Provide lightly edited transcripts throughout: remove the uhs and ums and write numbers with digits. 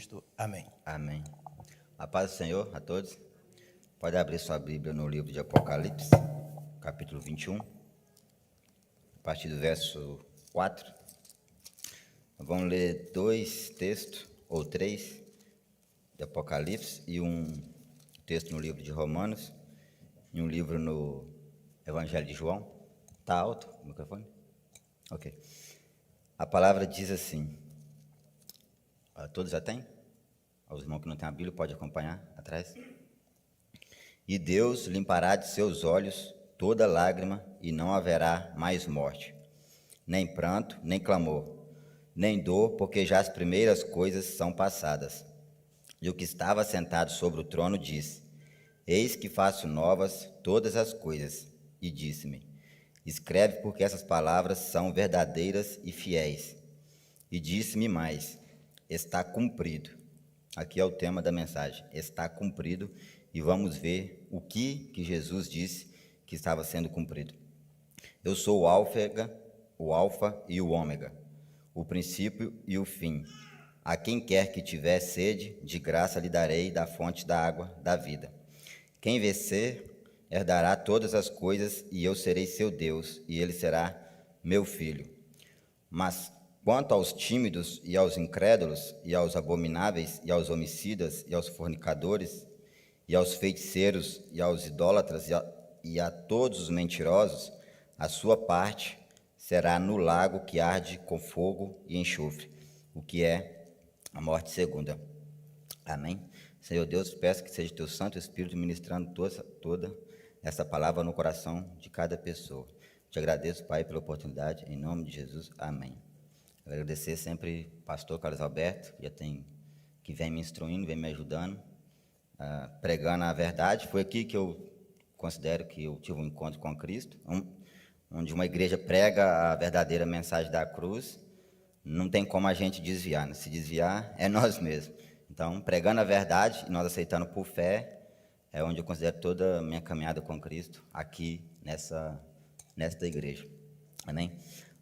Cristo. Amém. Amém. A paz do Senhor a todos. Pode abrir sua Bíblia no livro de Apocalipse, capítulo 21, a partir do verso 4. Vamos ler 2 textos, ou 3, de Apocalipse, e um texto no livro de Romanos, e um livro no Evangelho de João. Está alto o microfone? Ok. A palavra diz assim, todos já têm? Os irmãos que não têm a Bíblia podem acompanhar atrás. E Deus limpará de seus olhos toda lágrima, e não haverá mais morte, nem pranto, nem clamor, nem dor, porque já as primeiras coisas são passadas. E o que estava sentado sobre o trono disse: Eis que faço novas todas as coisas. E disse-me: Escreve, porque essas palavras são verdadeiras e fiéis. E disse-me mais: Está cumprido. Aqui é o tema da mensagem: está cumprido. E vamos ver o que Jesus disse que estava sendo cumprido. Eu sou o Alfa e o Ômega, o princípio e o fim. A quem quer que tiver sede, de graça lhe darei da fonte da água da vida. Quem vencer herdará todas as coisas, e eu serei seu Deus, e ele será meu filho. Mas quanto aos tímidos e aos incrédulos, e aos abomináveis, e aos homicidas, e aos fornicadores, e aos feiticeiros, e aos idólatras, e a todos os mentirosos, a sua parte será no lago que arde com fogo e enxofre, o que é a morte segunda. Amém? Senhor Deus, peço que seja teu Santo Espírito ministrando toda essa palavra no coração de cada pessoa. Te agradeço, Pai, pela oportunidade, em nome de Jesus. Amém. Agradecer sempre o pastor Carlos Alberto, que vem me instruindo, vem me ajudando, pregando a verdade. Foi aqui que eu considero que eu tive um encontro com Cristo, onde uma igreja prega a verdadeira mensagem da cruz. Não tem como a gente desviar, né? Se desviar é nós mesmos. Então, pregando a verdade e nós aceitando por fé, é onde eu considero toda a minha caminhada com Cristo, aqui nesta igreja. Amém?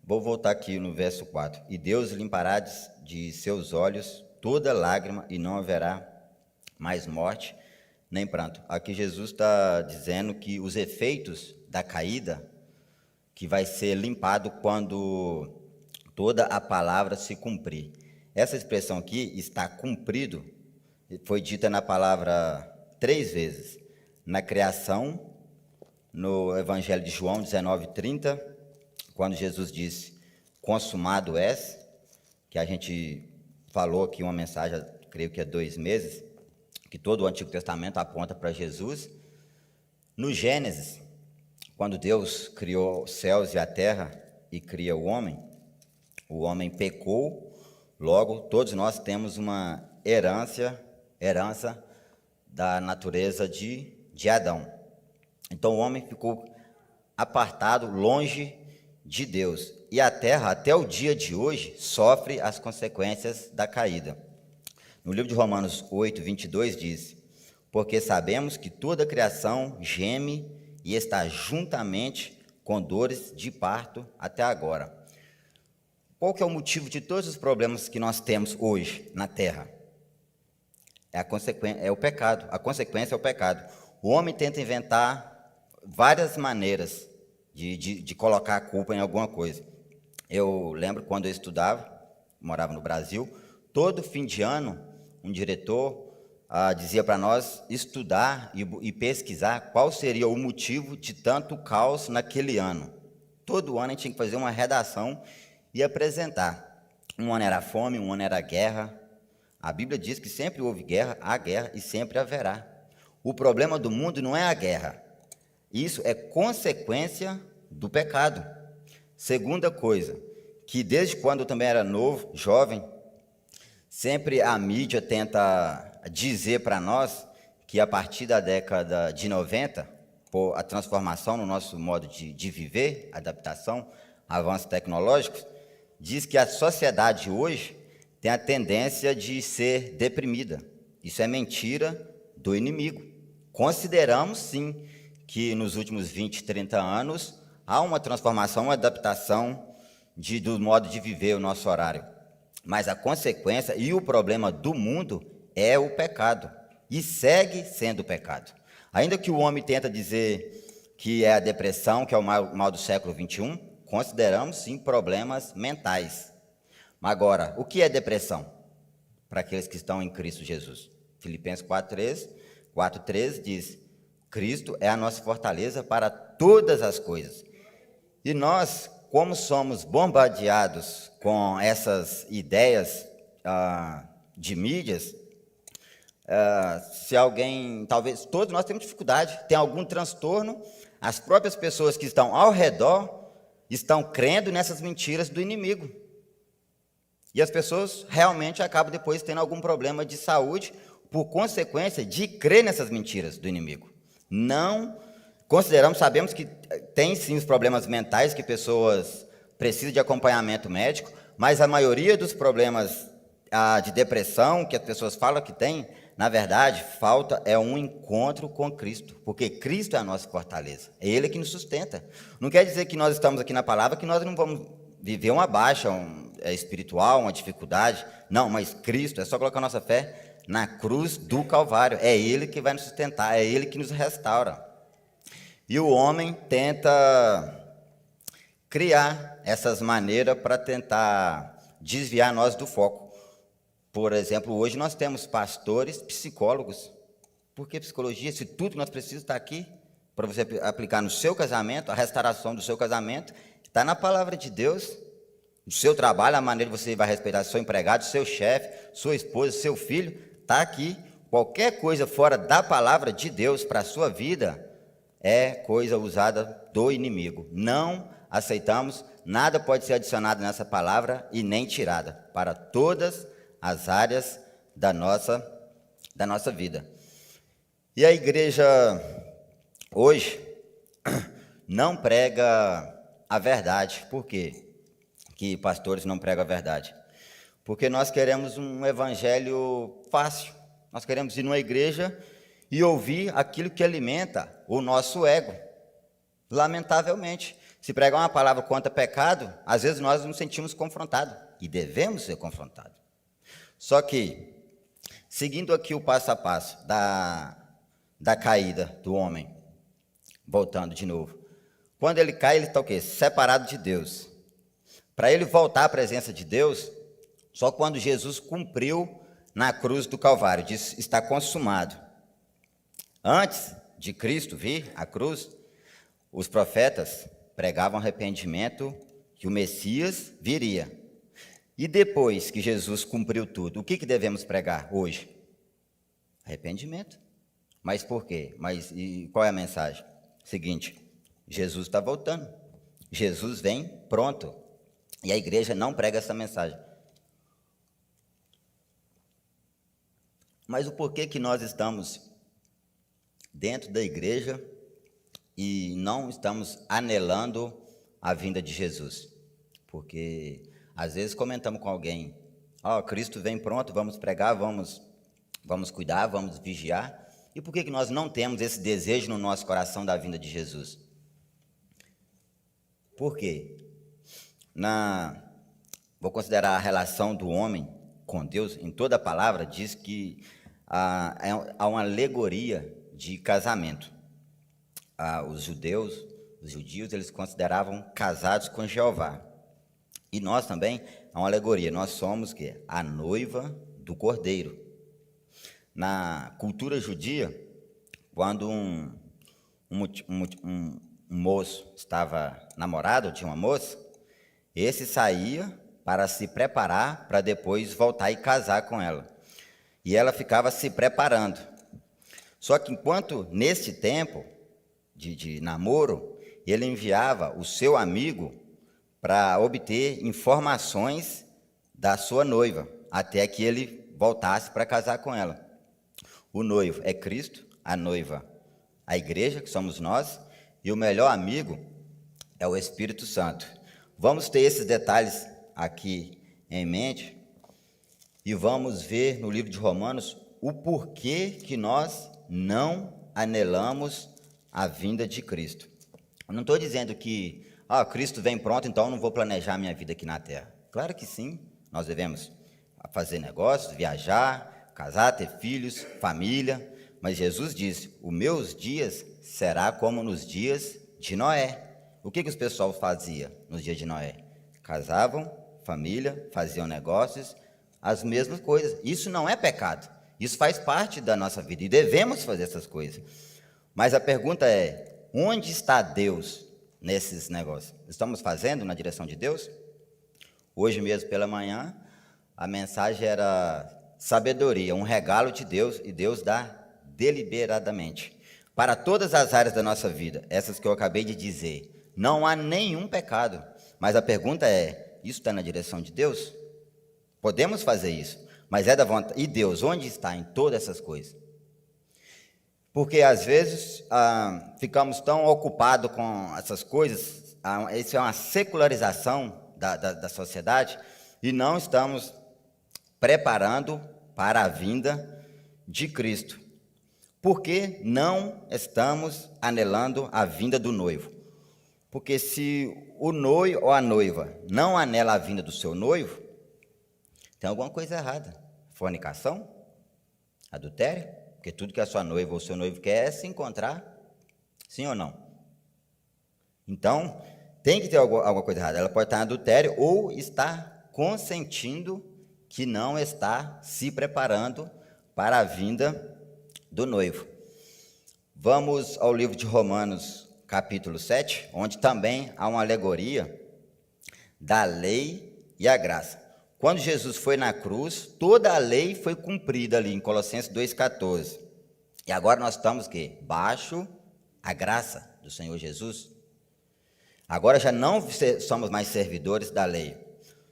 Vou voltar aqui no verso 4. E Deus limpará de seus olhos toda lágrima, e não haverá mais morte, nem pranto. Aqui Jesus está dizendo que os efeitos da caída, que vai ser limpado quando toda a palavra se cumprir. Essa expressão aqui, está cumprido, foi dita na palavra 3 vezes. Na criação, no Evangelho de João 19:30, quando Jesus disse, consumado és, que a gente falou aqui uma mensagem, creio que há 2 meses, que todo o Antigo Testamento aponta para Jesus. No Gênesis, quando Deus criou os céus e a terra e cria o homem pecou, logo todos nós temos uma herança da natureza de Adão. Então o homem ficou apartado, longe de Deus. E a terra, até o dia de hoje, sofre as consequências da caída. No livro de Romanos 8:22 diz: Porque sabemos que toda a criação geme e está juntamente com dores de parto até agora. Qual que é o motivo de todos os problemas que nós temos hoje na terra? É o pecado. A consequência é o pecado. O homem tenta inventar várias maneiras de colocar a culpa em alguma coisa. Eu lembro quando eu estudava, morava no Brasil, todo fim de ano, um diretor dizia para nós estudar e pesquisar qual seria o motivo de tanto caos naquele ano. Todo ano a gente tinha que fazer uma redação e apresentar. Um ano era fome, um ano era guerra. A Bíblia diz que sempre houve guerra, há guerra e sempre haverá. O problema do mundo não é a guerra. Isso é consequência do pecado. Segunda coisa, que desde quando eu também era novo, jovem, sempre a mídia tenta dizer para nós que a partir da década de 90, por a transformação no nosso modo de viver, adaptação, avanços tecnológicos, diz que a sociedade hoje tem a tendência de ser deprimida. Isso é mentira do inimigo. Consideramos, sim, que nos últimos 20, 30 anos há uma transformação, uma adaptação do modo de viver o nosso horário. Mas a consequência e o problema do mundo é o pecado, e segue sendo pecado. Ainda que o homem tenta dizer que é a depressão, que é o mal do século XXI, consideramos sim problemas mentais. Agora, o que é depressão? Para aqueles que estão em Cristo Jesus. Filipenses 4:13 diz: Cristo é a nossa fortaleza para todas as coisas. E nós, como somos bombardeados com essas ideias de mídias, se alguém, talvez todos nós temos dificuldade, tem algum transtorno, as próprias pessoas que estão ao redor estão crendo nessas mentiras do inimigo. E as pessoas realmente acabam depois tendo algum problema de saúde por consequência de crer nessas mentiras do inimigo. Não consideramos, sabemos que tem sim os problemas mentais, que pessoas precisam de acompanhamento médico, mas a maioria dos problemas de depressão que as pessoas falam que tem, na verdade, falta é um encontro com Cristo, porque Cristo é a nossa fortaleza, é Ele que nos sustenta. Não quer dizer que nós estamos aqui na palavra que nós não vamos viver uma baixa espiritual, uma dificuldade, não, mas Cristo, é só colocar nossa fé na cruz do Calvário, é Ele que vai nos sustentar, é Ele que nos restaura. E o homem tenta criar essas maneiras para tentar desviar nós do foco. Por exemplo, hoje nós temos pastores, psicólogos. Por que psicologia? Se tudo que nós precisamos está aqui para você aplicar no seu casamento, a restauração do seu casamento, está na palavra de Deus. No seu trabalho, a maneira que você vai respeitar seu empregado, seu chefe, sua esposa, seu filho, está aqui. Qualquer coisa fora da palavra de Deus para a sua vida é coisa usada do inimigo. Não aceitamos, nada pode ser adicionado nessa palavra e nem tirada para todas as áreas da nossa vida. E a igreja hoje não prega a verdade. Por quê que pastores não pregam a verdade? Porque nós queremos um evangelho fácil. Nós queremos ir numa igreja e ouvir aquilo que alimenta o nosso ego. Lamentavelmente, se pregar uma palavra contra pecado, às vezes nós nos sentimos confrontados, e devemos ser confrontados. Só que, seguindo aqui o passo a passo da caída do homem, voltando de novo, quando ele cai, ele está o quê? Separado de Deus. Para ele voltar à presença de Deus, só quando Jesus cumpriu na cruz do Calvário, diz, está consumado. Antes de Cristo vir à cruz, os profetas pregavam arrependimento, que o Messias viria. E depois que Jesus cumpriu tudo, o que devemos pregar hoje? Arrependimento. Mas por quê? E qual é a mensagem? Seguinte, Jesus está voltando. Jesus vem pronto. E a igreja não prega essa mensagem. Mas o porquê que nós estamos dentro da igreja e não estamos anelando a vinda de Jesus? Porque às vezes comentamos com alguém, Cristo vem pronto, vamos pregar, vamos cuidar, vamos vigiar. E por que nós não temos esse desejo no nosso coração da vinda de Jesus? Por quê? Vou considerar a relação do homem com Deus, em toda a palavra, diz que há uma alegoria de casamento. Os judios, eles consideravam casados com Jeová. E nós também, há uma alegoria, nós somos o quê? A noiva do Cordeiro. Na cultura judia, quando um moço estava namorado de uma moça, esse saía para se preparar para depois voltar e casar com ela. E ela ficava se preparando. Só que enquanto, nesse tempo de namoro, ele enviava o seu amigo para obter informações da sua noiva, até que ele voltasse para casar com ela. O noivo é Cristo, a noiva a igreja, que somos nós, e o melhor amigo é o Espírito Santo. Vamos ter esses detalhes aqui em mente e vamos ver no livro de Romanos o porquê que nós não anelamos a vinda de Cristo. Eu não estou dizendo que Cristo vem pronto, então eu não vou planejar minha vida aqui na terra. Claro que sim, nós devemos fazer negócios, viajar, casar, ter filhos, família. Mas Jesus disse: os meus dias será como nos dias de Noé. O que os pessoal fazia nos dias de Noé? Casavam, família, faziam negócios, as mesmas coisas. Isso não é pecado. Isso faz parte da nossa vida e devemos fazer essas coisas. Mas a pergunta é: onde está Deus nesses negócios? Estamos fazendo na direção de Deus? Hoje mesmo pela manhã, a mensagem era sabedoria, um regalo de Deus, e Deus dá deliberadamente para todas as áreas da nossa vida, essas que eu acabei de dizer. Não há nenhum pecado, mas a pergunta é: isso está na direção de Deus? Podemos fazer isso, mas é da vontade. E Deus, onde está em todas essas coisas? Porque às vezes ficamos tão ocupados com essas coisas, isso é uma secularização da sociedade, e não estamos preparando para a vinda de Cristo. Porque não estamos anelando a vinda do noivo. Porque se o noivo ou a noiva não anela a vinda do seu noivo, tem alguma coisa errada. Fornicação, adultério, porque tudo que a sua noiva ou o seu noivo quer é se encontrar, sim ou não? Então, tem que ter alguma coisa errada. Ela pode estar em adultério ou estar consentindo que não está se preparando para a vinda do noivo. Vamos ao livro de Romanos, capítulo 7, onde também há uma alegoria da lei e a graça. Quando Jesus foi na cruz, toda a lei foi cumprida ali em Colossenses 2,14. E agora nós estamos baixo a graça do Senhor Jesus. Agora já não somos mais servidores da lei.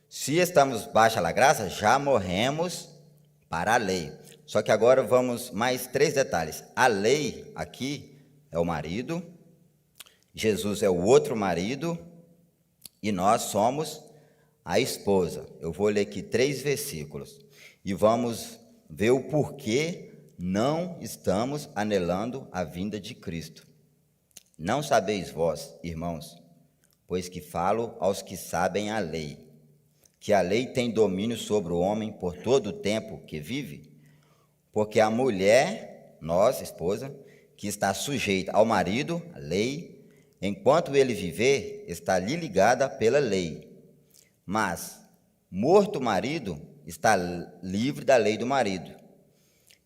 Se estamos baixo a graça, já morremos para a lei. Só que agora vamos mais 3 detalhes. A lei aqui é o marido, Jesus é o outro marido e nós somos a esposa. Eu vou ler aqui 3 versículos e vamos ver o porquê não estamos anelando a vinda de Cristo. Não sabeis vós, irmãos, pois que falo aos que sabem a lei, que a lei tem domínio sobre o homem por todo o tempo que vive? Porque a mulher, nós, esposa, que está sujeita ao marido, a lei, enquanto ele viver, está lhe ligada pela lei. Mas, morto o marido, está livre da lei do marido.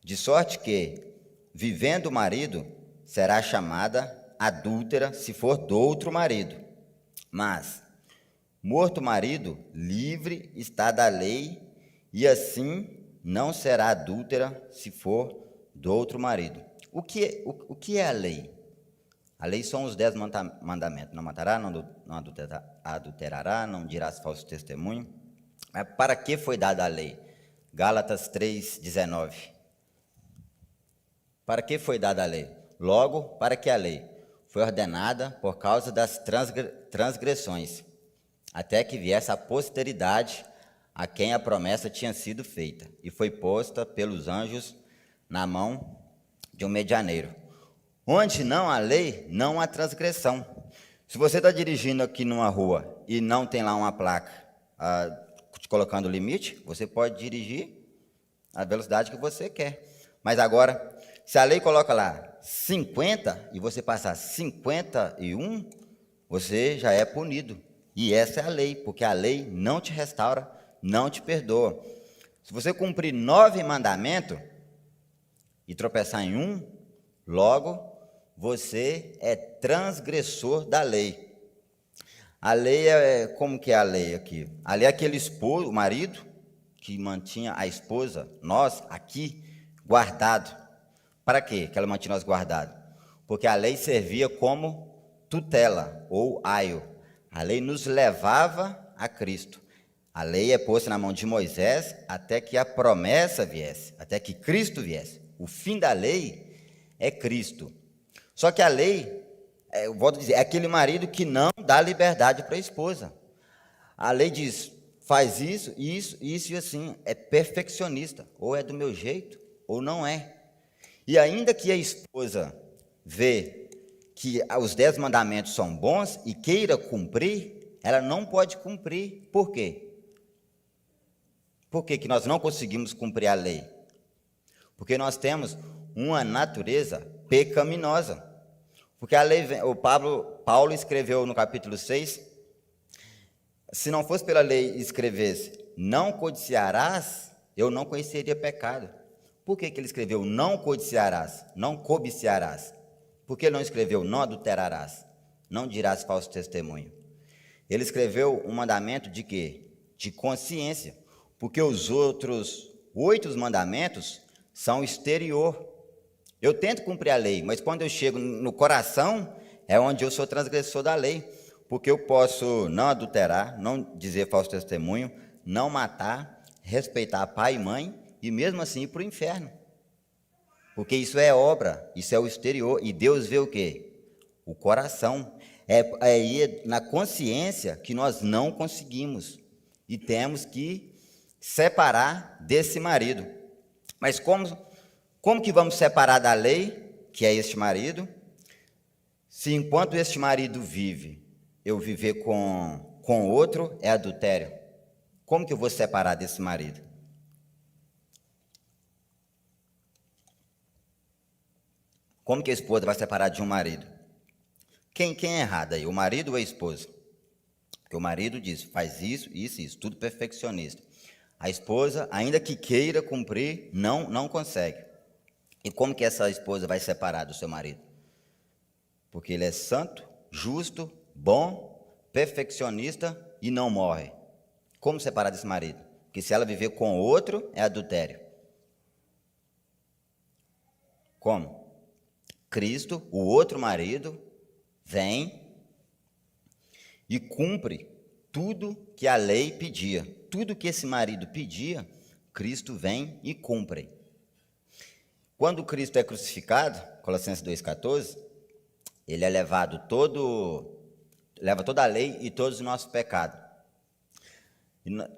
De sorte que, vivendo o marido, será chamada adúltera se for do outro marido. Mas, morto o marido, livre está da lei, e assim não será adúltera se for do outro marido. O que é a lei? A lei são os 10 mandamentos. Não matará, não adulterará, não dirás falso testemunho. Mas para que foi dada a lei? Gálatas 3,19. Para que foi dada a lei? Logo, para que a lei foi ordenada por causa das transgressões, até que viesse a posteridade a quem a promessa tinha sido feita, e foi posta pelos anjos na mão de um medianeiro. Onde não há lei, não há transgressão. Se você está dirigindo aqui numa rua e não tem lá uma placa te colocando limite, você pode dirigir a velocidade que você quer. Mas agora, se a lei coloca lá 50 e você passar 51, você já é punido. E essa é a lei, porque a lei não te restaura, não te perdoa. Se você cumprir 9 mandamentos e tropeçar em um, logo você é transgressor da lei. A lei como que é a lei aqui? A lei é aquele esposo, o marido, que mantinha a esposa, nós aqui, guardado. Para quê que ela mantinha nós guardados? Porque a lei servia como tutela ou aio. A lei nos levava a Cristo. A lei é posta na mão de Moisés até que a promessa viesse, até que Cristo viesse. O fim da lei é Cristo. Só que a lei, eu volto a dizer, é aquele marido que não dá liberdade para a esposa. A lei diz, faz isso e assim. É perfeccionista. Ou é do meu jeito, ou não é. E ainda que a esposa vê que os 10 mandamentos são bons e queira cumprir, ela não pode cumprir. Por quê? Por que que nós não conseguimos cumprir a lei? Porque nós temos uma natureza pecaminosa. Porque a lei, Paulo escreveu no capítulo 6, se não fosse pela lei escrevesse, não codiciarás, eu não conheceria pecado. Por que que ele escreveu não codiciarás, não cobiciarás? Por que ele não escreveu não adulterarás, não dirás falso testemunho? Ele escreveu um mandamento de quê? De consciência, porque os outros 8 mandamentos são exterior. Eu tento cumprir a lei, mas quando eu chego no coração, é onde eu sou transgressor da lei, porque eu posso não adulterar, não dizer falso testemunho, não matar, respeitar pai e mãe, e mesmo assim ir para o inferno. Porque isso é obra, isso é o exterior, e Deus vê o quê? O coração. É na consciência que nós não conseguimos, e temos que separar desse marido. Mas como que vamos separar da lei, que é este marido, se enquanto este marido vive, eu viver com outro, é adultério? Como que eu vou separar desse marido? Como que a esposa vai separar de um marido? Quem é errado aí, o marido ou a esposa? Porque o marido diz, faz isso, tudo perfeccionista. A esposa, ainda que queira cumprir, não consegue. E como que essa esposa vai separar do seu marido? Porque ele é santo, justo, bom, perfeccionista e não morre. Como separar desse marido? Porque se ela viver com outro, é adultério. Como? Cristo, o outro marido, vem e cumpre tudo que a lei pedia. Tudo que esse marido pedia, Cristo vem e cumpre. Quando Cristo é crucificado, Colossenses 2,14, ele é leva toda a lei e todos os nossos pecados.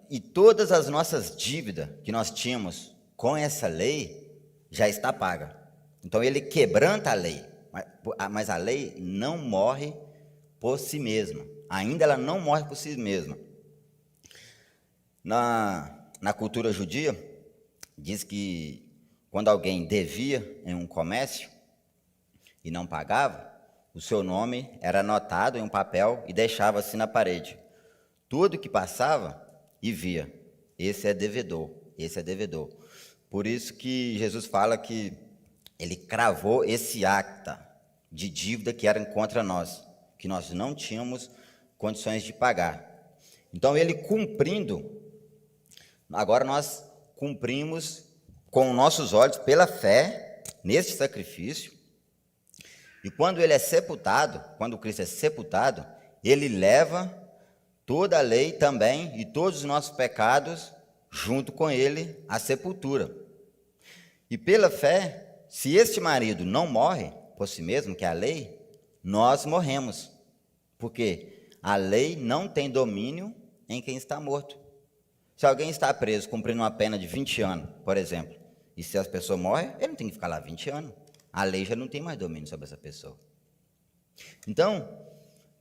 E todas as nossas dívidas que nós tínhamos com essa lei, já está paga. Então ele quebranta a lei, mas a lei não morre por si mesma. Ainda ela não morre por si mesma. Na cultura judia, diz que quando alguém devia em um comércio e não pagava, o seu nome era anotado em um papel e deixava-se na parede. Tudo que passava e via, esse é devedor, esse é devedor. Por isso que Jesus fala que ele cravou esse acta de dívida que era contra nós, que nós não tínhamos condições de pagar. Então ele cumprindo, agora nós cumprimos com nossos olhos pela fé neste sacrifício. E quando ele é sepultado, quando Cristo é sepultado, ele leva toda a lei também e todos os nossos pecados junto com ele à sepultura. E pela fé, se este marido não morre por si mesmo, que é a lei, nós morremos. Porque a lei não tem domínio em quem está morto. Se alguém está preso cumprindo uma pena de 20 anos, por exemplo, e se as pessoas morrem, ele não tem que ficar lá 20 anos. A lei já não tem mais domínio sobre essa pessoa. Então,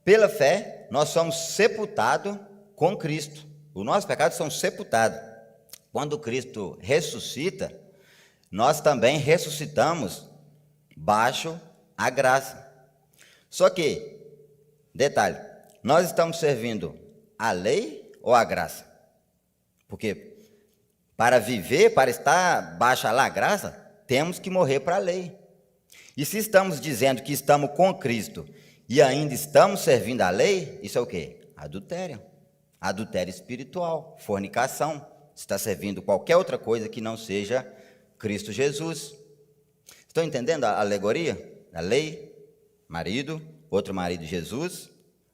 pela fé, nós somos sepultados com Cristo. Os nossos pecados são sepultados. Quando Cristo ressuscita, nós também ressuscitamos baixo a graça. Só que, detalhe, nós estamos servindo a lei ou a graça? Porque para viver, para estar baixo a graça, temos que morrer para a lei. E se estamos dizendo que estamos com Cristo e ainda estamos servindo a lei, isso é o quê? Adultério. Adultério espiritual, fornicação. Está servindo qualquer outra coisa que não seja Cristo Jesus. Estão entendendo a alegoria? A lei, marido, outro marido Jesus,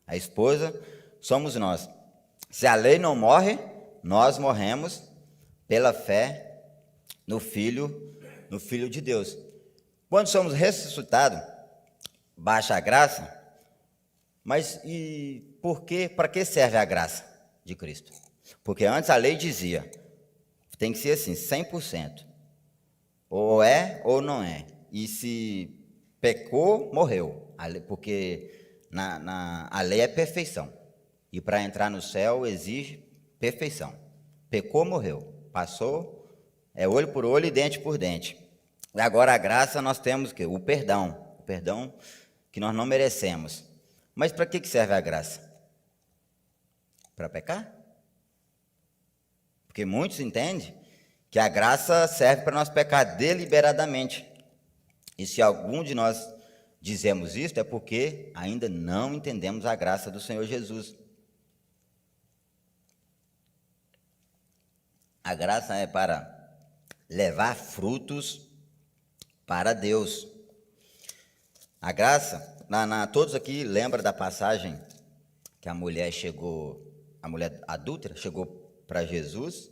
a esposa, somos nós. Se a lei não morre, nós morremos pela fé no Filho de Deus. Quando somos ressuscitados, baixa a graça, mas e por quê? Para que serve a graça de Cristo? Porque antes a lei dizia, tem que ser assim, 100%. Ou é ou não é. E se pecou, morreu. Porque a lei é perfeição. E para entrar no céu exige perfeição. Pecou, morreu. passou, é olho por olho e dente por dente. E agora a graça nós temos o quê? O perdão que nós não merecemos. Mas para que serve a graça? Para pecar? Porque muitos entendem que a graça serve para nós pecar deliberadamente. E se algum de nós dizemos isso, é porque ainda não entendemos a graça do Senhor Jesus. A graça é para levar frutos para Deus. A graça, todos aqui lembram da passagem que a mulher adúltera chegou para Jesus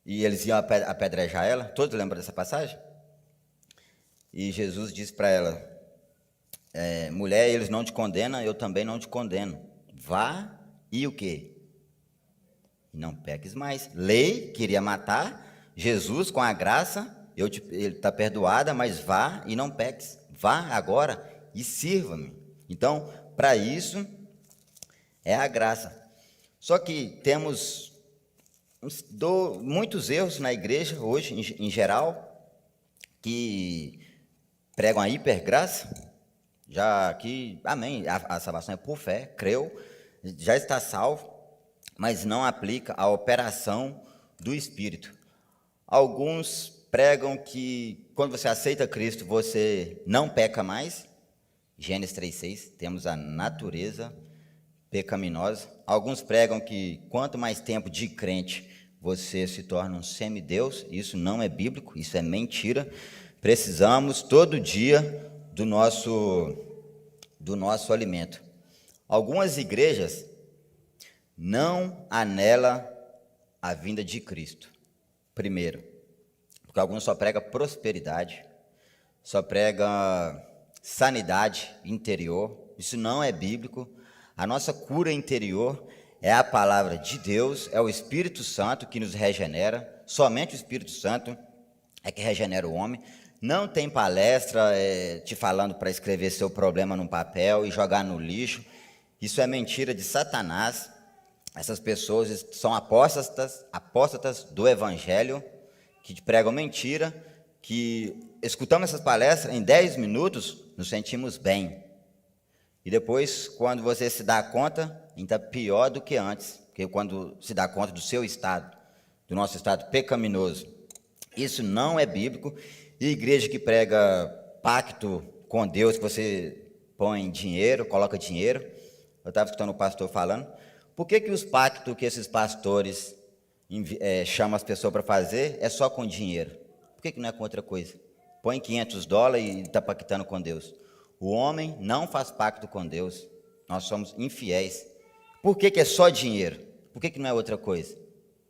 e eles iam apedrejar ela. Todos lembram dessa passagem? E Jesus disse para ela, mulher, eles não te condenam, eu também não te condeno. Vá e o quê? Não peques mais. Lei queria matar, Jesus com a graça, ele está perdoada, mas vá e não peques. Vá agora e sirva-me. Então, para isso, é a graça. Só que temos muitos erros na igreja hoje, em geral, que pregam a hipergraça. Já aqui, amém, a salvação é por fé, creu, já está salvo, mas não aplica a operação do Espírito. Alguns pregam que quando você aceita Cristo, você não peca mais. Gênesis 3,6, temos a natureza pecaminosa. Alguns pregam que quanto mais tempo de crente, você se torna um semideus. Isso não é bíblico, isso é mentira. Precisamos todo dia do nosso alimento. Algumas igrejas não anelam a vinda de Cristo. Primeiro, porque alguns só pregam prosperidade, só pregam sanidade interior. Isso não é bíblico. A nossa cura interior é a palavra de Deus, é o Espírito Santo que nos regenera. Somente o Espírito Santo é que regenera o homem. Não tem palestra te falando para escrever seu problema num papel e jogar no lixo. Isso é mentira de Satanás. Essas pessoas são apóstatas do Evangelho, que pregam mentira, que escutamos essas palestras, em 10 minutos nos sentimos bem. E depois, quando você se dá conta, ainda pior do que antes, porque quando se dá conta do seu estado, do nosso estado pecaminoso. Isso não é bíblico. E igreja que prega pacto com Deus, que você põe dinheiro, coloca dinheiro. Eu estava escutando o pastor falando. Por que os pactos que esses pastores chamam as pessoas para fazer é só com dinheiro? Por que não é com outra coisa? Põe $500 e está pactando com Deus. O homem não faz pacto com Deus. Nós somos infiéis. Por que é só dinheiro? Por que não é outra coisa?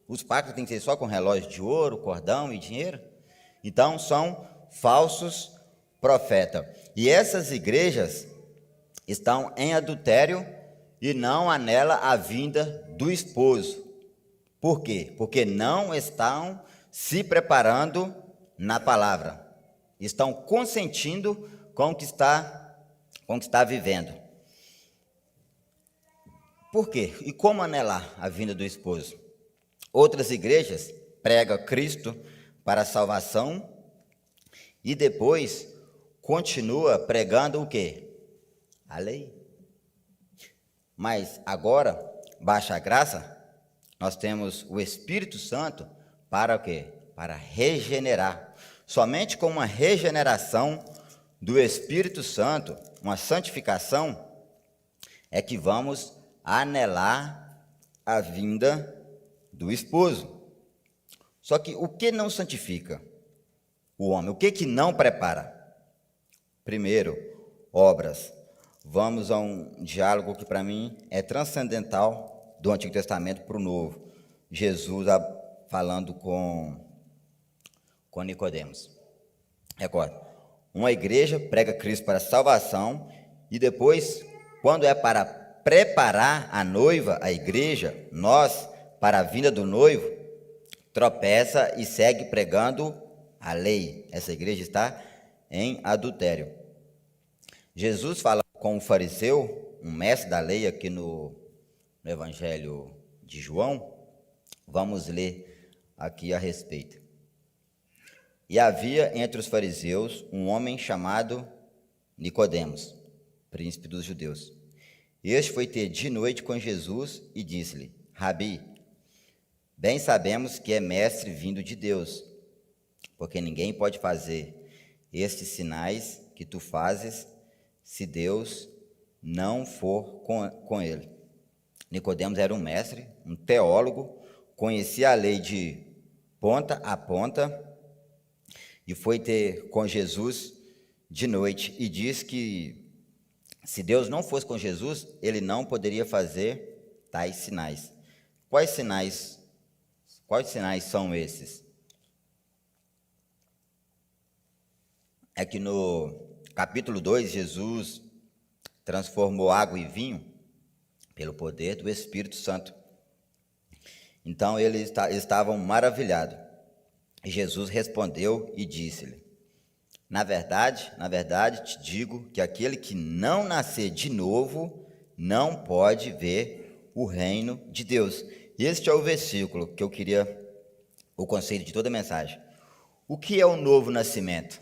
Os pactos têm que ser só com relógio de ouro, cordão e dinheiro? Então, são falsos profetas. E essas igrejas estão em adultério e não anela a vinda do esposo. Por quê? Porque não estão se preparando na palavra. Estão consentindo com o que está vivendo. Por quê? E como anelar a vinda do esposo? Outras igrejas pregam Cristo para a salvação e depois continua pregando o quê? A lei. Mas agora, baixa a graça, nós temos o Espírito Santo para o quê? Para regenerar. Somente com uma regeneração do Espírito Santo, uma santificação, é que vamos anelar a vinda do esposo. Só que o que não santifica o homem? O que não prepara? Primeiro, obras. Vamos a um diálogo que para mim é transcendental do Antigo Testamento para o Novo. Jesus falando com Nicodemos. Recorda, uma igreja prega Cristo para a salvação e depois, quando é para preparar a noiva, a igreja, nós, para a vinda do noivo, tropeça e segue pregando a lei. Essa igreja está em adultério. Jesus fala com um fariseu, um mestre da lei, aqui no Evangelho de João. Vamos ler aqui a respeito. E havia entre os fariseus um homem chamado Nicodemos, príncipe dos judeus. Este foi ter de noite com Jesus e disse-lhe: Rabi, bem sabemos que é mestre vindo de Deus, porque ninguém pode fazer estes sinais que tu fazes se Deus não for com ele. Nicodemos era um mestre, um teólogo, conhecia a lei de ponta a ponta, e foi ter com Jesus de noite e diz que se Deus não fosse com Jesus, ele não poderia fazer tais sinais. Quais sinais são esses? É que no capítulo 2, Jesus transformou água em vinho pelo poder do Espírito Santo. Então eles estavam maravilhados. E Jesus respondeu e disse-lhe: Na verdade, te digo que aquele que não nascer de novo não pode ver o reino de Deus. Este é o versículo que eu queria, o conceito de toda a mensagem. O que é o novo nascimento?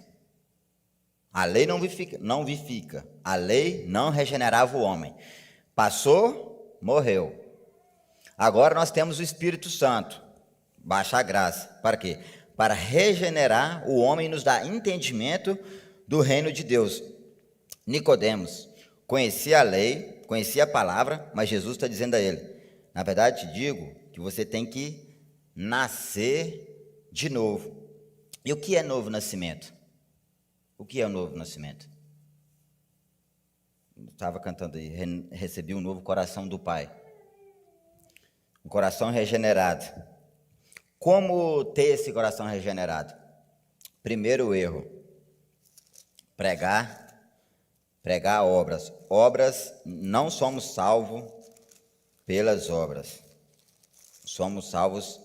A lei não vivifica, a lei não regenerava o homem. Passou, morreu. Agora nós temos o Espírito Santo, baixa a graça. Para quê? Para regenerar o homem e nos dar entendimento do reino de Deus. Nicodemos conhecia a lei, conhecia a palavra, mas Jesus está dizendo a ele: na verdade te digo que você tem que nascer de novo. E o que é novo nascimento? O que é o novo nascimento? Eu estava cantando aí, recebi um novo coração do Pai. Um coração regenerado. Como ter esse coração regenerado? Primeiro erro, pregar obras. Obras, não somos salvos pelas obras. Somos salvos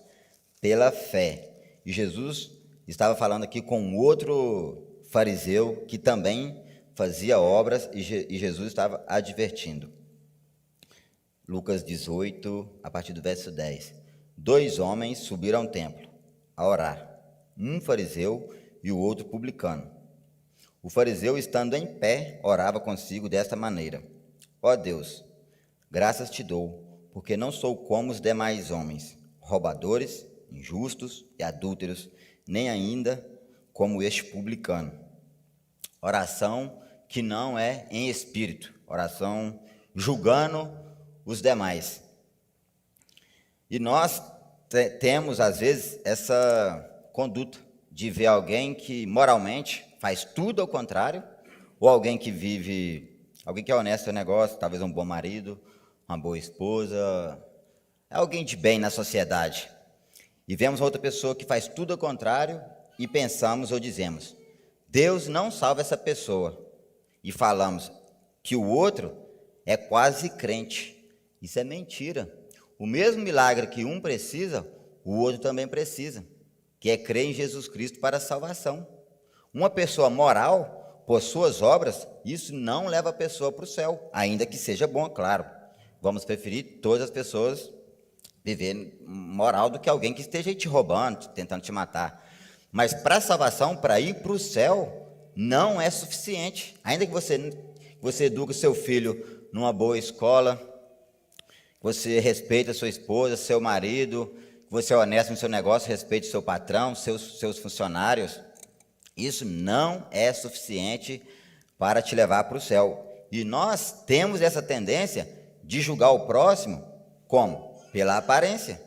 pela fé. E Jesus estava falando aqui com outro fariseu que também fazia obras e Jesus estava advertindo. Lucas 18, a partir do verso 10. 2 homens subiram ao templo a orar, um fariseu e o outro publicano. O fariseu, estando em pé, orava consigo desta maneira: Ó Deus, graças te dou, porque não sou como os demais homens, roubadores, injustos e adúlteros, nem ainda como este publicano. Oração que não é em espírito, oração julgando os demais. E nós temos, às vezes, essa conduta de ver alguém que moralmente faz tudo ao contrário, ou alguém que é honesto no negócio, talvez um bom marido, uma boa esposa, alguém de bem na sociedade. E vemos outra pessoa que faz tudo ao contrário e pensamos ou dizemos: Deus não salva essa pessoa. E falamos que o outro é quase crente. Isso é mentira. O mesmo milagre que um precisa, o outro também precisa, que é crer em Jesus Cristo para a salvação. Uma pessoa moral, por suas obras, isso não leva a pessoa para o céu, ainda que seja bom, claro. Vamos preferir todas as pessoas viver moral do que alguém que esteja te roubando, tentando te matar. Mas para a salvação, para ir para o céu, não é suficiente. Ainda que você eduque o seu filho numa boa escola, você respeita a sua esposa, seu marido, você é honesto no seu negócio, respeite o seu patrão, seus funcionários, isso não é suficiente para te levar para o céu. E nós temos essa tendência de julgar o próximo como? Pela aparência.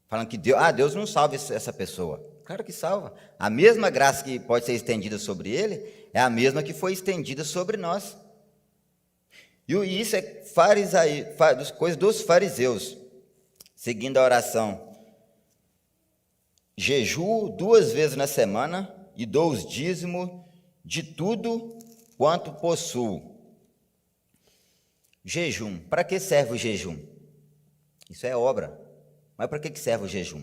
Falando que Deus não salva essa pessoa. Claro que salva. A mesma graça que pode ser estendida sobre ele é a mesma que foi estendida sobre nós. E isso é coisa dos fariseus, seguindo a oração. Jejuo 2 vezes na semana e dou os dízimos de tudo quanto possuo. Jejum. Para que serve o jejum? Isso é obra. Mas para que serve o jejum?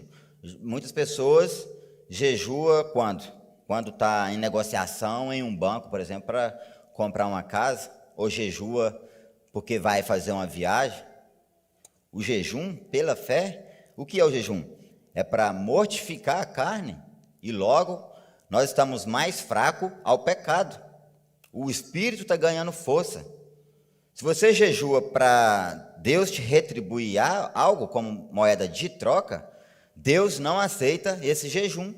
Muitas pessoas jejuam quando? Quando está em negociação em um banco, por exemplo, para comprar uma casa, ou jejua porque vai fazer uma viagem. O jejum, pela fé, o que é o jejum? é para mortificar a carne e logo nós estamos mais fracos ao pecado. O espírito está ganhando força. Se você jejua para Deus te retribuir algo como moeda de troca, Deus não aceita esse jejum.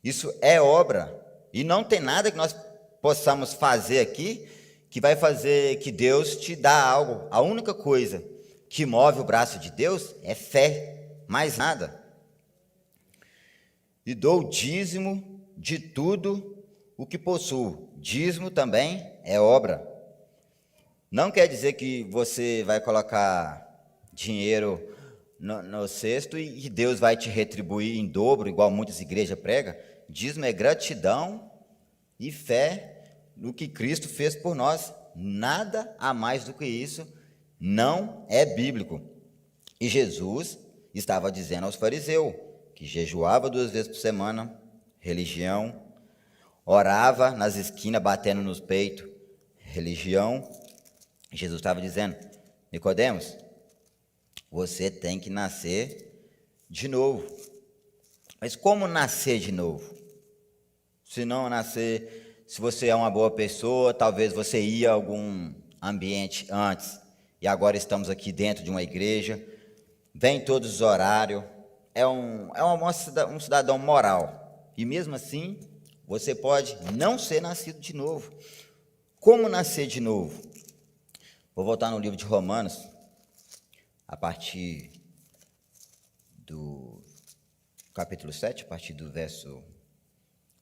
Isso é obra. E não tem nada que nós possamos fazer aqui que vai fazer que Deus te dá algo. A única coisa que move o braço de Deus é fé, mais nada. E dou o dízimo de tudo o que possuo. Dízimo também é obra. Não quer dizer que você vai colocar dinheiro no cesto e Deus vai te retribuir em dobro, igual muitas igrejas pregam. Dízimo é gratidão e fé no que Cristo fez por nós. Nada a mais do que isso não é bíblico. E Jesus estava dizendo aos fariseus que jejuava 2 vezes por semana, religião, orava nas esquinas batendo nos peitos, religião. Jesus estava dizendo: Nicodemos, você tem que nascer de novo. Mas como nascer de novo? Se não nascer, se você é uma boa pessoa, talvez você ia a algum ambiente antes, e agora estamos aqui dentro de uma igreja, vem todos os horários, um cidadão moral, e mesmo assim, você pode não ser nascido de novo. Como nascer de novo? Vou voltar no livro de Romanos, a partir do capítulo 7, a partir do verso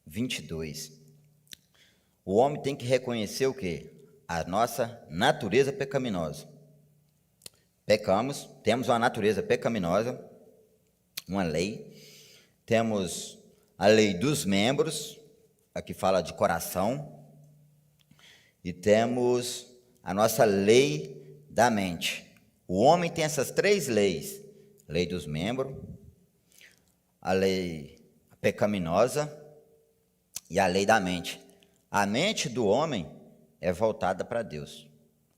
22. O homem tem que reconhecer o quê? A nossa natureza pecaminosa. Pecamos, temos uma natureza pecaminosa, uma lei. Temos a lei dos membros, aqui fala de coração. E temos a nossa lei da mente. O homem tem essas 3 leis: lei dos membros, a lei pecaminosa e a lei da mente. A mente do homem é voltada para Deus.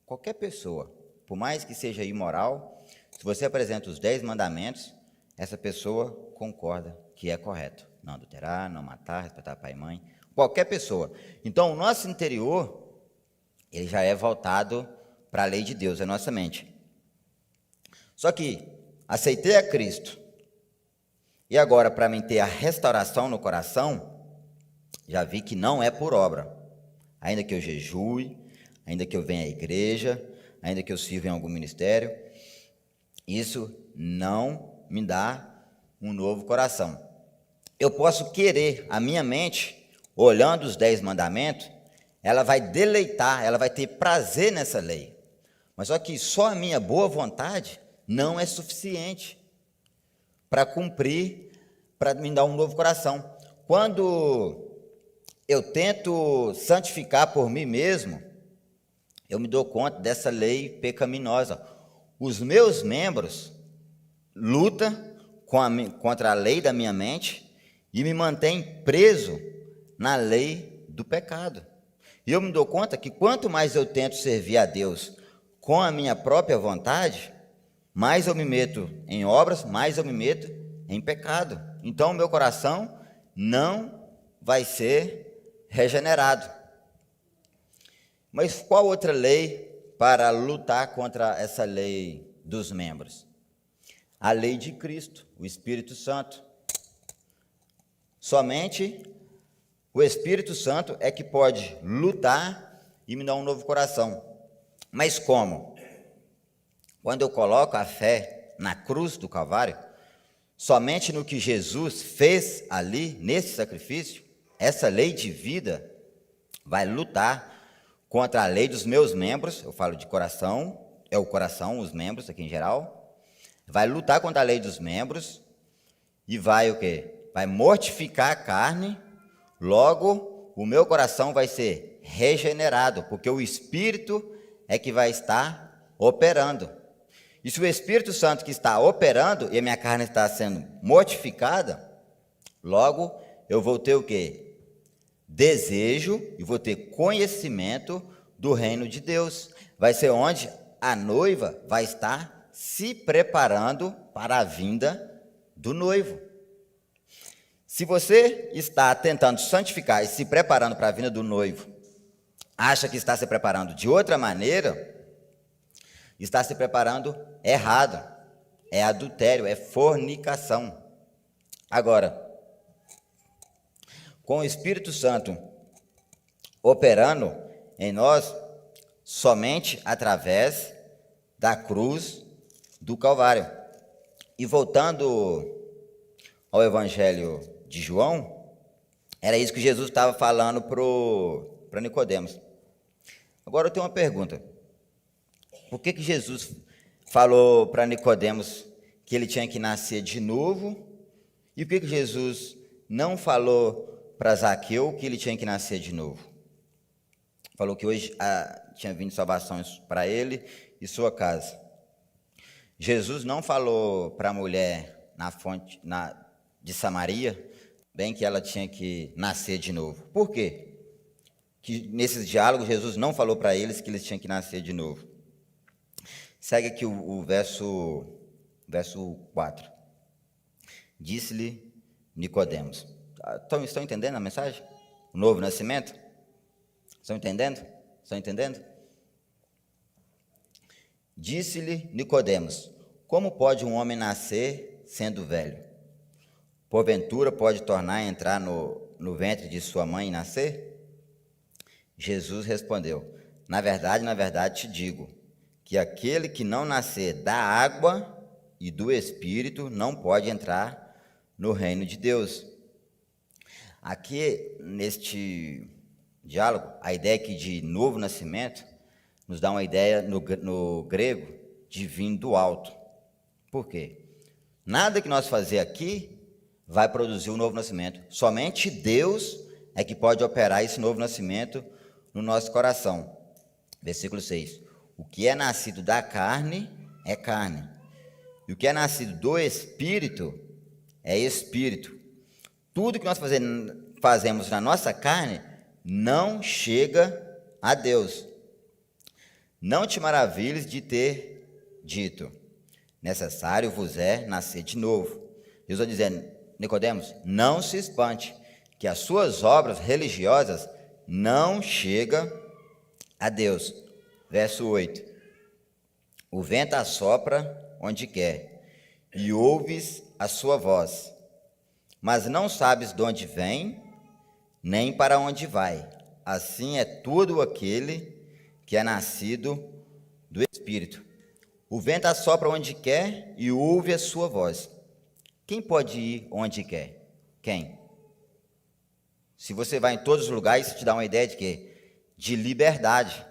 Qualquer pessoa, por mais que seja imoral, se você apresenta os 10 mandamentos, essa pessoa concorda que é correto. Não adulterar, não matar, respeitar pai e mãe. Qualquer pessoa. Então, o nosso interior, ele já é voltado para a lei de Deus, a nossa mente. Só que aceitei a Cristo, e agora para mim ter a restauração no coração, já vi que não é por obra. Ainda que eu jejue, ainda que eu venha à igreja, ainda que eu sirva em algum ministério, isso não me dá um novo coração. Eu posso querer, a minha mente, olhando os 10 mandamentos, ela vai deleitar, ela vai ter prazer nessa lei. Mas só que só a minha boa vontade não é suficiente para cumprir, para me dar um novo coração. Quando eu tento santificar por mim mesmo, eu me dou conta dessa lei pecaminosa. Os meus membros lutam contra a lei da minha mente e me mantêm preso na lei do pecado. E eu me dou conta que quanto mais eu tento servir a Deus com a minha própria vontade, mais eu me meto em obras, mais eu me meto em pecado. Então o meu coração não vai ser regenerado. Mas qual outra lei para lutar contra essa lei dos membros? A lei de Cristo, o Espírito Santo. Somente o Espírito Santo é que pode lutar e me dar um novo coração. Mas como? Quando eu coloco a fé na cruz do Calvário, somente no que Jesus fez ali, nesse sacrifício, essa lei de vida vai lutar contra a lei dos meus membros. Eu falo de coração, é o coração, os membros aqui em geral. Vai lutar contra a lei dos membros e vai o quê? Vai mortificar a carne. Logo, o meu coração vai ser regenerado, porque o Espírito é que vai estar operando. E se o Espírito Santo que está operando e a minha carne está sendo mortificada, logo eu vou ter o quê? Desejo e vou ter conhecimento do reino de Deus. Vai ser onde a noiva vai estar se preparando para a vinda do noivo. Se você está tentando santificar e se preparando para a vinda do noivo, acha que está se preparando de outra maneira, está se preparando errado. É adultério, é fornicação. Agora, com o Espírito Santo operando em nós, somente através da cruz do Calvário. E voltando ao Evangelho de João, era isso que Jesus estava falando para Nicodemos. Agora eu tenho uma pergunta. Por que Jesus falou para Nicodemos que ele tinha que nascer de novo? E por que Jesus não falou para Zaqueu que ele tinha que nascer de novo? Falou que hoje tinha vindo salvações para ele e sua casa. Jesus não falou para a mulher na fonte de Samaria, bem que ela tinha que nascer de novo. Por quê? Que nesses diálogos Jesus não falou para eles que eles tinham que nascer de novo. Segue aqui o verso 4. Disse-lhe Nicodemos. Estão entendendo a mensagem? O novo nascimento? Estão entendendo? Estão entendendo? Disse-lhe Nicodemos: como pode um homem nascer sendo velho? Porventura pode tornar a entrar no ventre de sua mãe e nascer? Jesus respondeu: na verdade te digo, que aquele que não nascer da água e do Espírito não pode entrar no reino de Deus. Aqui, neste diálogo, a ideia aqui de novo nascimento nos dá uma ideia no grego de vindo do alto. Por quê? Nada que nós fazer aqui vai produzir um novo nascimento. Somente Deus é que pode operar esse novo nascimento no nosso coração. Versículo 6. O que é nascido da carne é carne, e o que é nascido do Espírito é Espírito. Tudo que nós fazemos na nossa carne não chega a Deus. Não te maravilhes de ter dito: necessário vos é nascer de novo. Jesus está dizendo: Nicodemos, não se espante, que as suas obras religiosas não chegam a Deus. Verso 8. O vento assopra onde quer, e ouves a sua voz, mas não sabes de onde vem, nem para onde vai. Assim é todo aquele que é nascido do Espírito. O vento assopra onde quer e ouve a sua voz. Quem pode ir onde quer? Quem? Se você vai em todos os lugares, isso te dá uma ideia de quê? De liberdade.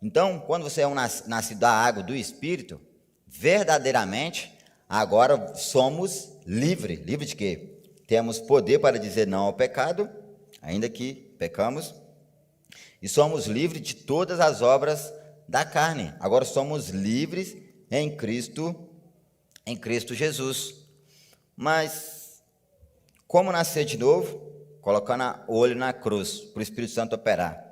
Então, quando você é um nascido da água, do Espírito, verdadeiramente, agora somos livres. Livre de quê? Temos poder para dizer não ao pecado, ainda que pecamos, e somos livres de todas as obras da carne. Agora somos livres em Cristo Jesus. Mas como nascer de novo? Colocando o olho na cruz, para o Espírito Santo operar.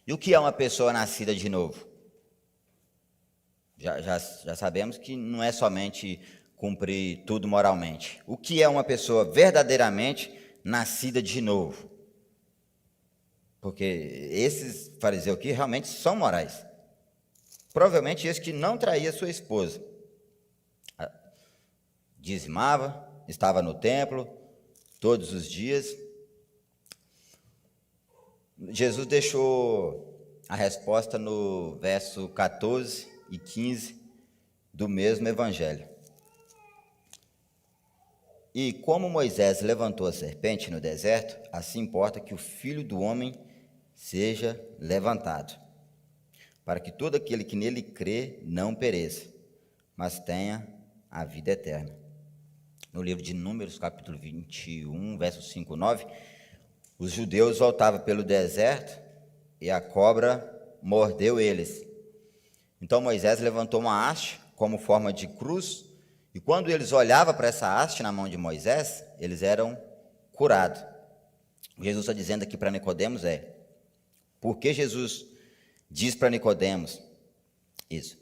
E o que é uma pessoa nascida de novo? Já sabemos que não é somente cumprir tudo moralmente. O que é uma pessoa verdadeiramente nascida de novo? Porque esses fariseus aqui realmente são morais. Provavelmente esse que não traía sua esposa. Dizimava, estava no templo todos os dias. Jesus deixou a resposta no verso 14 e 15 do mesmo evangelho. E como Moisés levantou a serpente no deserto, assim importa que o Filho do Homem seja levantado, para que todo aquele que nele crê não pereça, mas tenha a vida eterna. No livro de Números, capítulo 21, versos 5 e 9, os judeus voltavam pelo deserto e a cobra mordeu eles. Então Moisés levantou uma haste como forma de cruz, e quando eles olhavam para essa haste na mão de Moisés, eles eram curados. O que Jesus está dizendo aqui para Nicodemos porque Jesus diz para Nicodemos isso?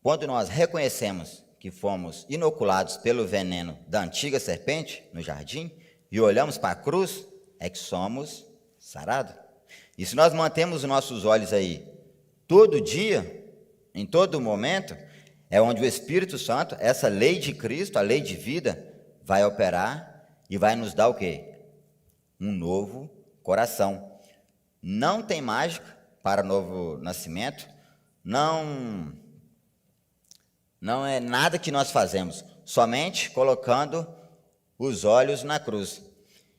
Quando nós reconhecemos que fomos inoculados pelo veneno da antiga serpente no jardim e olhamos para a cruz, é que somos sarados. E se nós mantemos os nossos olhos aí todo dia, em todo momento, é onde o Espírito Santo, essa lei de Cristo, a lei de vida, vai operar e vai nos dar o quê? Um novo coração. Não tem mágica para novo nascimento, não é nada que nós fazemos, somente colocando os olhos na cruz.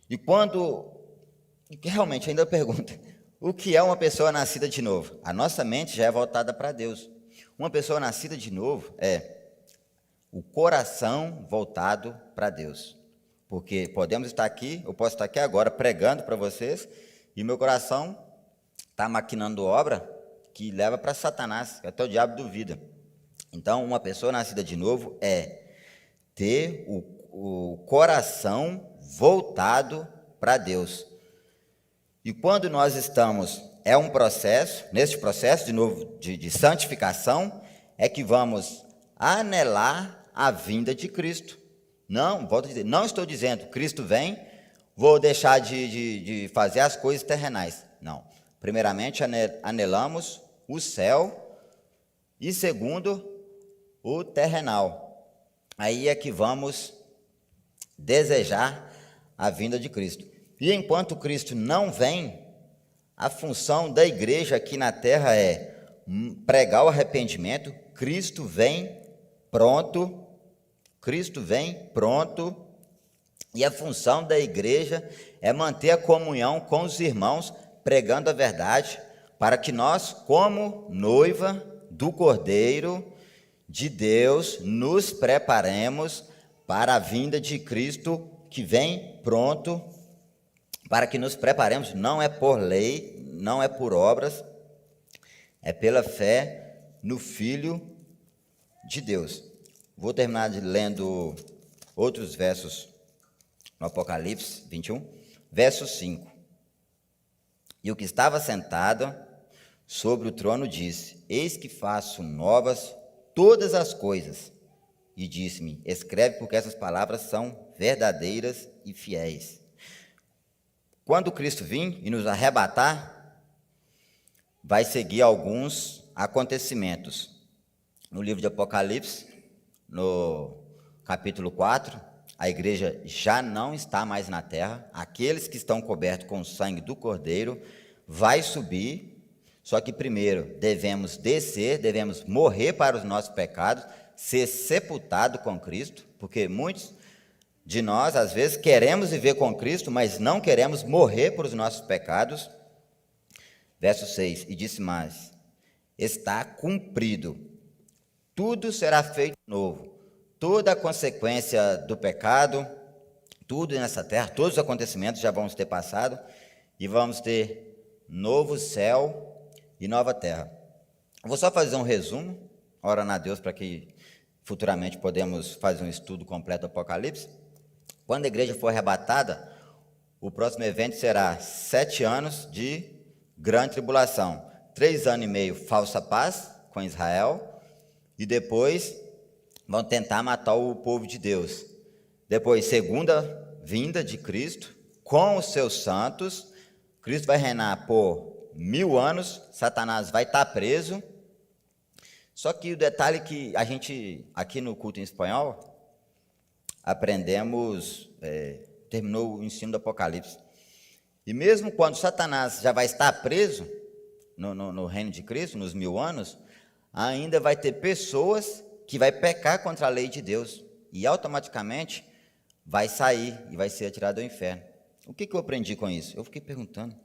E quando, realmente ainda pergunta, o que é uma pessoa nascida de novo? A nossa mente já é voltada para Deus. Uma pessoa nascida de novo é o coração voltado para Deus. Porque podemos estar aqui, eu posso estar aqui agora pregando para vocês, e meu coração está maquinando obra que leva para Satanás, que até o diabo duvida. Então, uma pessoa nascida de novo é ter o coração voltado para Deus. E quando nós estamos, é um processo, neste processo de novo de santificação, é que vamos anelar a vinda de Cristo. Não, volto a dizer, não estou dizendo, Cristo vem, vou deixar de fazer as coisas terrenais. Não. Primeiramente, anelamos o céu e segundo, o terrenal. Aí é que vamos desejar a vinda de Cristo. E enquanto Cristo não vem, a função da igreja aqui na terra é pregar o arrependimento. Cristo vem pronto, e a função da igreja é manter a comunhão com os irmãos, pregando a verdade, para que nós, como noiva do Cordeiro de Deus, nos preparemos para a vinda de Cristo, que vem pronto, para que nos preparemos, não é por lei, não é por obras, é pela fé no Filho de Deus. Vou terminar lendo outros versos no Apocalipse 21, verso 5. E o que estava sentado sobre o trono disse: Eis que faço novas todas as coisas. E disse-me: Escreve, porque essas palavras são verdadeiras e fiéis. Quando Cristo vir e nos arrebatar, vai seguir alguns acontecimentos. No livro de Apocalipse, no capítulo 4, a igreja já não está mais na terra. Aqueles que estão cobertos com o sangue do Cordeiro vai subir, só que primeiro devemos descer, devemos morrer para os nossos pecados, ser sepultado com Cristo, porque muitos de nós, às vezes, queremos viver com Cristo, mas não queremos morrer por os nossos pecados. Verso 6, e disse mais: está cumprido, tudo será feito novo, toda a consequência do pecado, tudo nessa terra, todos os acontecimentos já vão ter passado, e vamos ter novo céu e nova terra. Eu vou só fazer um resumo, orando a Deus para que futuramente podemos fazer um estudo completo do Apocalipse. Quando a igreja for arrebatada, o próximo evento será 7 anos de grande tribulação, 3 anos e meio falsa paz com Israel, e depois vão tentar matar o povo de Deus. Depois, segunda vinda de Cristo, com os seus santos. Cristo vai reinar por 1000 anos, Satanás vai estar preso. Só que o detalhe é que a gente, aqui no culto em espanhol, aprendemos, terminou o ensino do Apocalipse. E mesmo quando Satanás já vai estar preso no reino de Cristo, nos 1000 anos, ainda vai ter pessoas que vai pecar contra a lei de Deus e automaticamente vai sair e vai ser atirado ao inferno. O que eu aprendi com isso? Eu fiquei perguntando.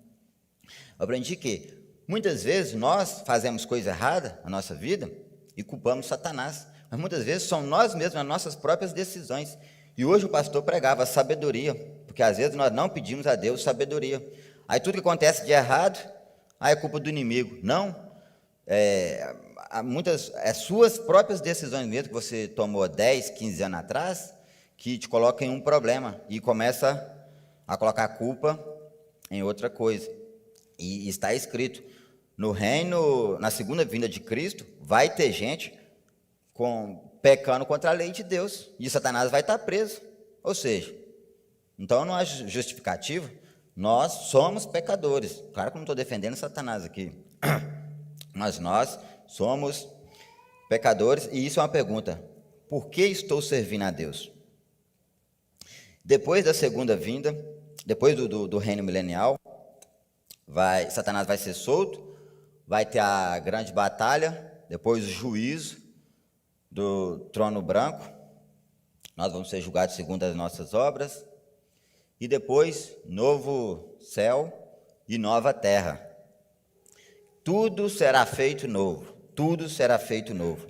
Eu aprendi que muitas vezes nós fazemos coisa errada na nossa vida e culpamos Satanás, mas muitas vezes são nós mesmos, as nossas próprias decisões. E hoje o pastor pregava sabedoria, porque às vezes nós não pedimos a Deus sabedoria. Aí tudo que acontece de errado, é culpa do inimigo. Não, muitas suas próprias decisões mesmo, que você tomou 10, 15 anos atrás, que te colocam em um problema e começa a colocar a culpa em outra coisa. E está escrito, no reino, na segunda vinda de Cristo, vai ter gente pecando contra a lei de Deus, e Satanás vai estar preso. Ou seja, então não há justificativa, nós somos pecadores. Claro que eu não estou defendendo Satanás aqui, mas nós somos pecadores, e isso é uma pergunta: por que estou servindo a Deus? Depois da segunda vinda, depois do reino milenial, Satanás vai ser solto, vai ter a grande batalha, depois o juízo do trono branco, nós vamos ser julgados segundo as nossas obras, e depois novo céu e nova terra. Tudo será feito novo, tudo será feito novo.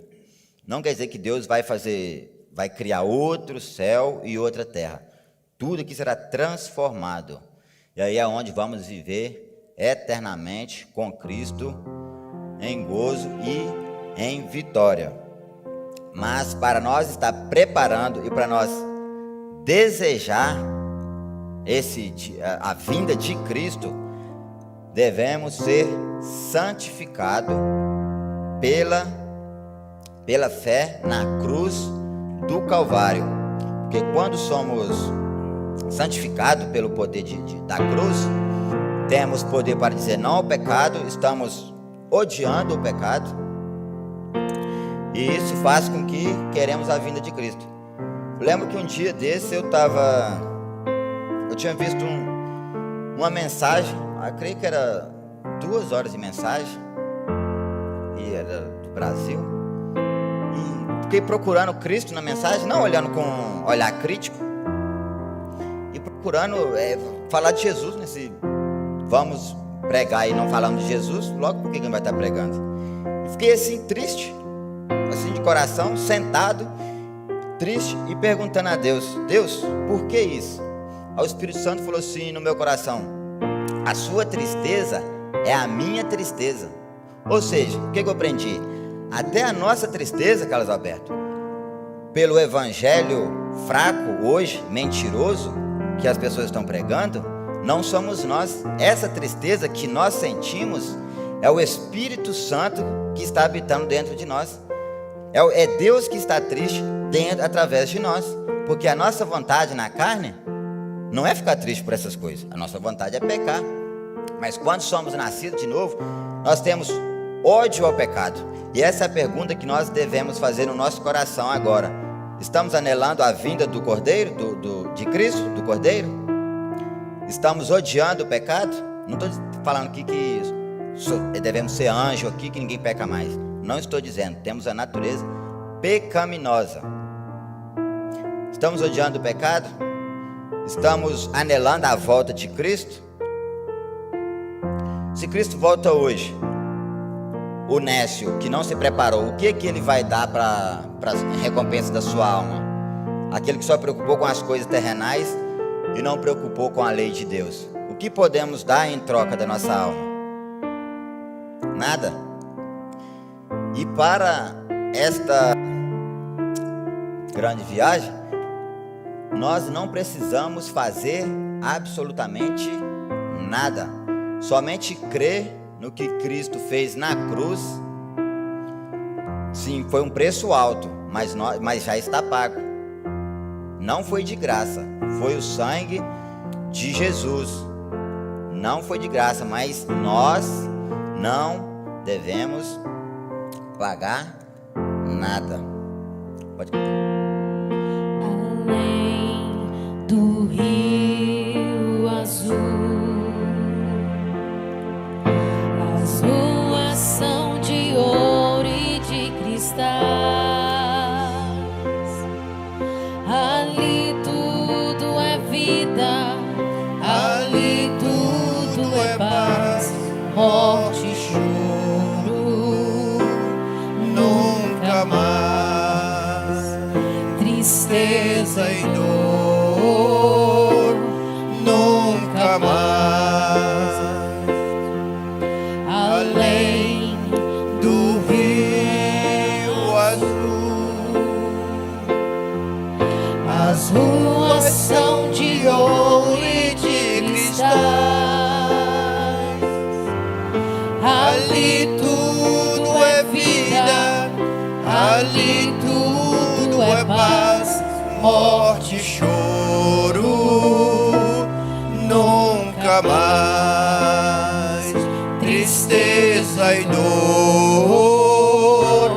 Não quer dizer que Deus vai criar outro céu e outra terra. Tudo aqui será transformado, e aí é onde vamos viver eternamente com Cristo, em gozo e em vitória. Mas para nós estar preparando e para nós desejar a vinda de Cristo, devemos ser santificados pela fé na cruz do Calvário. Porque quando somos santificados pelo poder da cruz, temos poder para dizer não ao pecado, estamos odiando o pecado, e isso faz com que queremos a vinda de Cristo. Eu lembro que um dia desse eu tinha visto uma mensagem, eu creio que era 2 horas de mensagem, e era do Brasil, e fiquei procurando Cristo na mensagem, não olhando com olhar crítico, e procurando falar de Jesus nesse... Vamos pregar e não falamos de Jesus, logo por que não vai estar pregando? E fiquei assim triste, assim de coração, sentado, triste, e perguntando a Deus: Deus, por que isso? Aí o Espírito Santo falou assim no meu coração: a sua tristeza é a minha tristeza. Ou seja, o que eu aprendi? Até a nossa tristeza, Carlos Alberto, pelo evangelho fraco hoje, mentiroso, que as pessoas estão pregando, não somos nós. Essa tristeza que nós sentimos é o Espírito Santo que está habitando dentro de nós. É Deus que está triste através de nós, porque a nossa vontade na carne não é ficar triste por essas coisas, a nossa vontade é pecar. Mas quando somos nascidos de novo, nós temos ódio ao pecado, e essa é a pergunta que nós devemos fazer no nosso coração agora: estamos anelando a vinda do Cordeiro, de Cristo, do Cordeiro? Estamos odiando o pecado? Não estou falando aqui que devemos ser anjo aqui, que ninguém peca mais. Não estou dizendo, temos a natureza pecaminosa. Estamos odiando o pecado? Estamos anelando a volta de Cristo? Se Cristo volta hoje, o nécio que não se preparou, o que ele vai dar para a recompensa da sua alma? Aquele que só preocupou com as coisas terrenais e não preocupou com a lei de Deus. O que podemos dar em troca da nossa alma? Nada. E para esta grande viagem, nós não precisamos fazer absolutamente nada, somente crer no que Cristo fez na cruz. Sim, foi um preço alto, mas já está pago. Não foi de graça, foi o sangue de Jesus. Não foi de graça, mas nós não devemos pagar nada. Pode cantar. Além do rio azul, as ruas são de ouro e de cristais. Ali tudo é vida, ali tudo é paz, morte e choro nunca mais, tristeza e dor nunca mais. Além do rio azul, as ruas são de ouro e de cristais. Ali tudo é vida, ali tudo é paz, morte e choro, nunca mais. Tristeza e dor,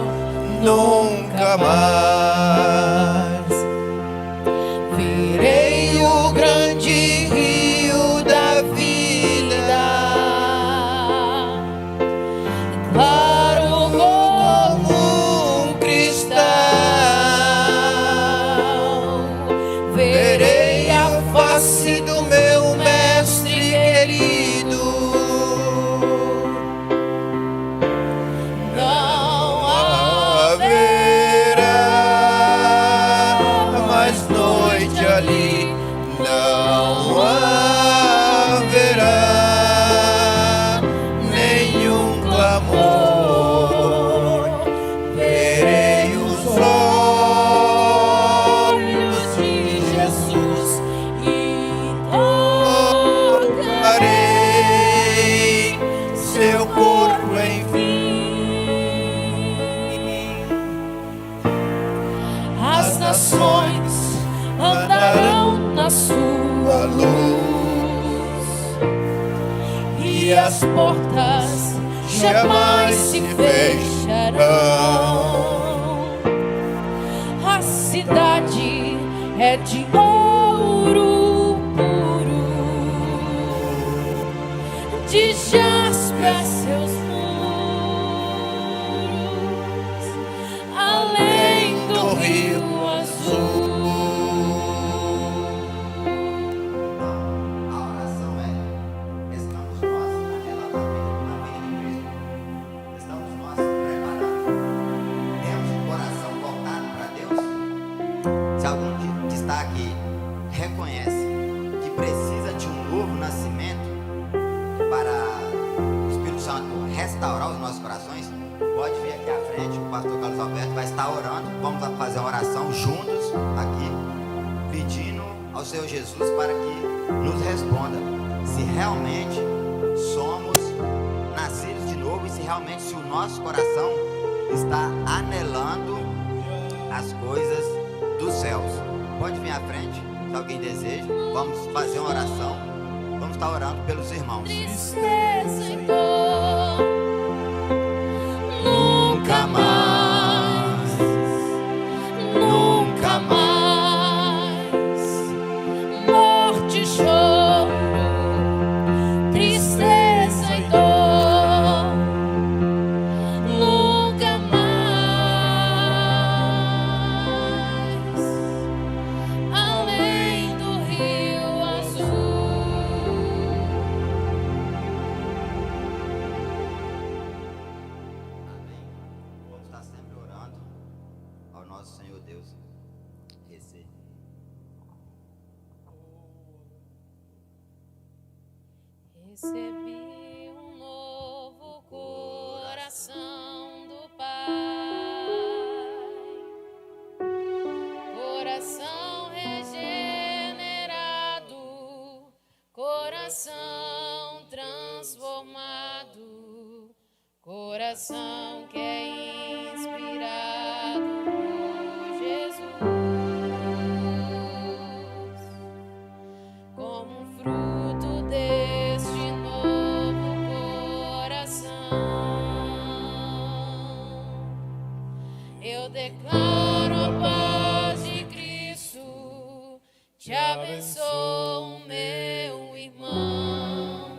nunca mais. Virei o grande rio da vida, claro como um cristal. Verei a face do meu mestre querido. Não haverá mais noite ali, não haverá nenhum clamor. Verei os olhos de Jesus e tocarei seu corpo, enfim. As nações andarão na sua luz e as portas jamais se fecharão. A cidade é de ouro puro, de jaspe a seus muros, além do rio azul. A oração é: estamos nós anelando a vida de Cristo? Estamos nós preparando? Temos o coração voltado para Deus? Se algum que está aqui reconhece que precisa de um novo nascimento para o Espírito Santo restaurar os nossos corações, pode vir aqui à frente. O pastor Carlos Alberto vai estar orando. Vamos fazer uma oração juntos aqui, pedindo ao Senhor Jesus para que nos responda se realmente somos nascidos de novo e se realmente o nosso coração está anelando as coisas dos céus. Pode vir à frente, se alguém deseja. Vamos fazer uma oração. Vamos estar orando pelos irmãos. Tristeza e dor, nunca mais, nunca mais. Morte e choro, tristeza e dor, nunca mais. Além do rio azul. Amém. Vamos estar sempre orando ao nosso Senhor Deus. Receba. Recebi um novo coração do Pai, coração regenerado, coração transformado, coração que é inspirado por Jesus, como um fruto deste novo coração. Eu declaro a paz de Cristo, te abençoo, meu irmão.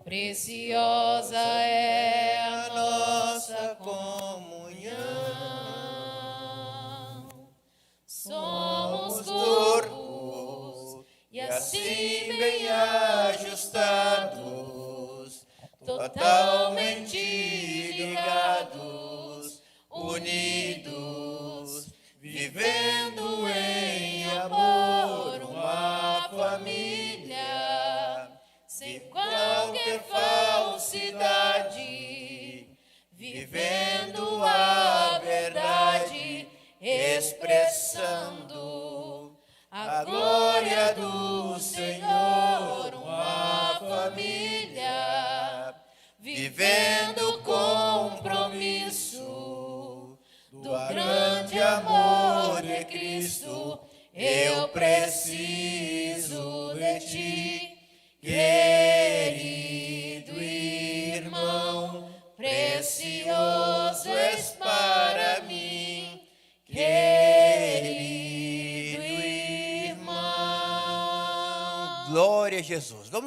Preciosa é a nossa comunhão. Somos corpos e assim bem ajustados, totalmente ligados, unidos, vivendo em amor, uma família, sem qualquer falsidade, vivendo a verdade, expressando a glória do Senhor, uma família, vivendo o compromisso do grande amor Cristo, eu preciso de ti, querido irmão, precioso és para mim, querido irmão. Glória a Jesus. Vamos